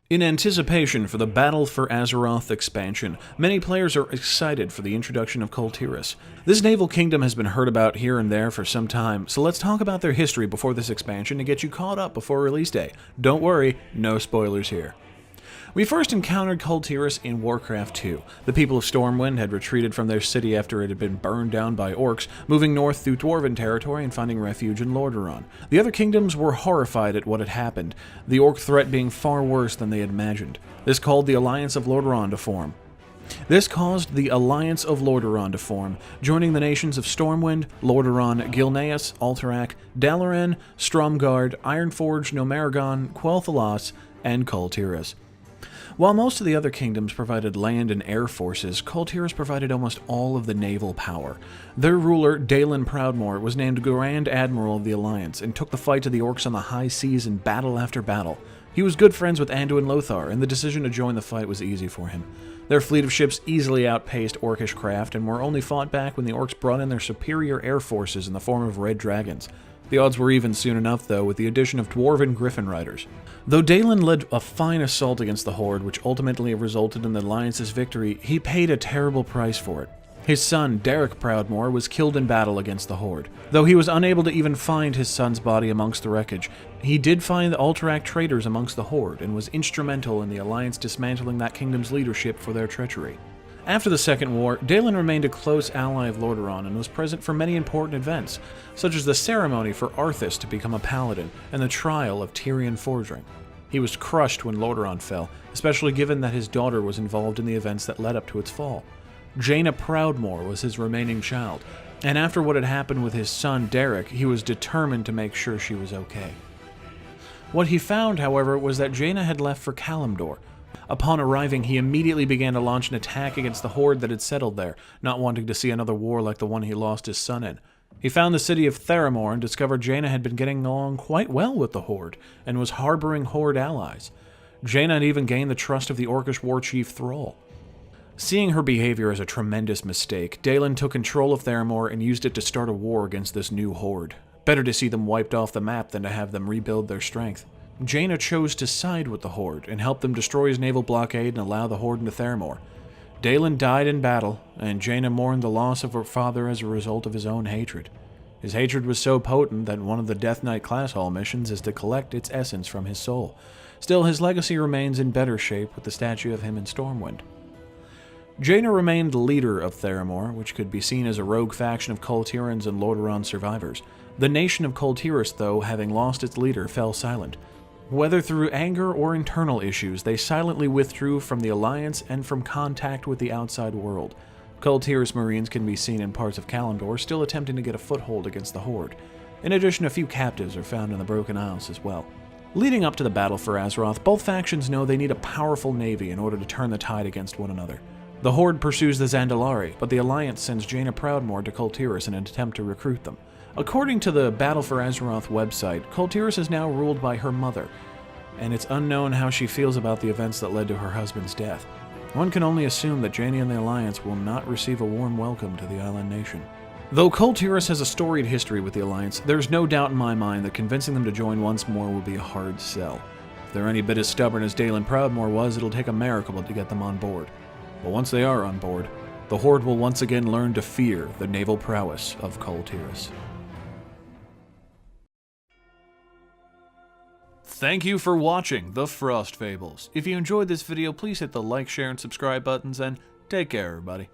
In anticipation for the Battle for Azeroth expansion, many players are excited for the introduction of Kul Tiras. This naval kingdom has been heard about here and there for some time, so let's talk about their history before this expansion to get you caught up before release day. Don't worry, no spoilers here. We first encountered Kul Tiras in Warcraft 2. The people of Stormwind had retreated from their city after it had been burned down by orcs, moving north through Dwarven territory and finding refuge in Lordaeron. The other kingdoms were horrified at what had happened, the orc threat being far worse than they had imagined. This caused the Alliance of Lordaeron to form, joining the nations of Stormwind, Lordaeron, Gilneas, Alterac, Dalaran, Stromgarde, Ironforge, Nomergon, Quel'Thalas, and Kul Tiras. While most of the other kingdoms provided land and air forces, Kul Tiras provided almost all of the naval power. Their ruler, Dalen Proudmoore, was named Grand Admiral of the Alliance and took the fight to the orcs on the high seas in battle after battle. He was good friends with Anduin Lothar, and the decision to join the fight was easy for him. Their fleet of ships easily outpaced orcish craft and were only fought back when the orcs brought in their superior air forces in the form of red dragons. The odds were even soon enough, though, with the addition of dwarven griffin riders. Though Dalen led a fine assault against the Horde, which ultimately resulted in the Alliance's victory, he paid a terrible price for it. His son, Derek Proudmoore, was killed in battle against the Horde. Though he was unable to even find his son's body amongst the wreckage, he did find the Alterac traitors amongst the Horde and was instrumental in the Alliance dismantling that kingdom's leadership for their treachery. After the Second War, Dalen remained a close ally of Lordaeron and was present for many important events, such as the ceremony for Arthas to become a paladin and the trial of Tyrion Fordring. He was crushed when Lordaeron fell, especially given that his daughter was involved in the events that led up to its fall. Jaina Proudmoore was his remaining child, and after what had happened with his son Derek, he was determined to make sure she was okay. What he found, however, was that Jaina had left for Kalimdor. Upon arriving, he immediately began to launch an attack against the Horde that had settled there, not wanting to see another war like the one he lost his son in. He found the city of Theramore and discovered Jaina had been getting along quite well with the Horde, and was harboring Horde allies. Jaina had even gained the trust of the Orcish war chief Thrall. Seeing her behavior as a tremendous mistake, Dalen took control of Theramore and used it to start a war against this new Horde. Better to see them wiped off the map than to have them rebuild their strength. Jaina chose to side with the Horde and help them destroy his naval blockade and allow the Horde into Theramore. Dalen died in battle, and Jaina mourned the loss of her father as a result of his own hatred. His hatred was so potent that one of the Death Knight class hall missions is to collect its essence from his soul. Still, his legacy remains in better shape with the statue of him in Stormwind. Jaina remained the leader of Theramore, which could be seen as a rogue faction of Kul Tirans and Lordaeron survivors. The nation of Kul Tiras, though, having lost its leader, fell silent. Whether through anger or internal issues, they silently withdrew from the Alliance and from contact with the outside world. Kul Tiras Marines can be seen in parts of Kalimdor still attempting to get a foothold against the Horde. In addition, a few captives are found in the Broken Isles as well. Leading up to the battle for Azeroth, both factions know they need a powerful navy in order to turn the tide against one another. The Horde pursues the Zandalari, but the Alliance sends Jaina Proudmoore to Kul Tiras in an attempt to recruit them. According to the Battle for Azeroth website, Kul Tiras is now ruled by her mother, and it's unknown how she feels about the events that led to her husband's death. One can only assume that Jaina and the Alliance will not receive a warm welcome to the island nation. Though Kul Tiras has a storied history with the Alliance, there's no doubt in my mind that convincing them to join once more will be a hard sell. If they're any bit as stubborn as Dalen Proudmoore was, it'll take a miracle to get them on board. But once they are on board, the Horde will once again learn to fear the naval prowess of Kul Tiras. Thank you for watching The Frost Fables. If you enjoyed this video, please hit the like, share, and subscribe buttons, and take care, everybody.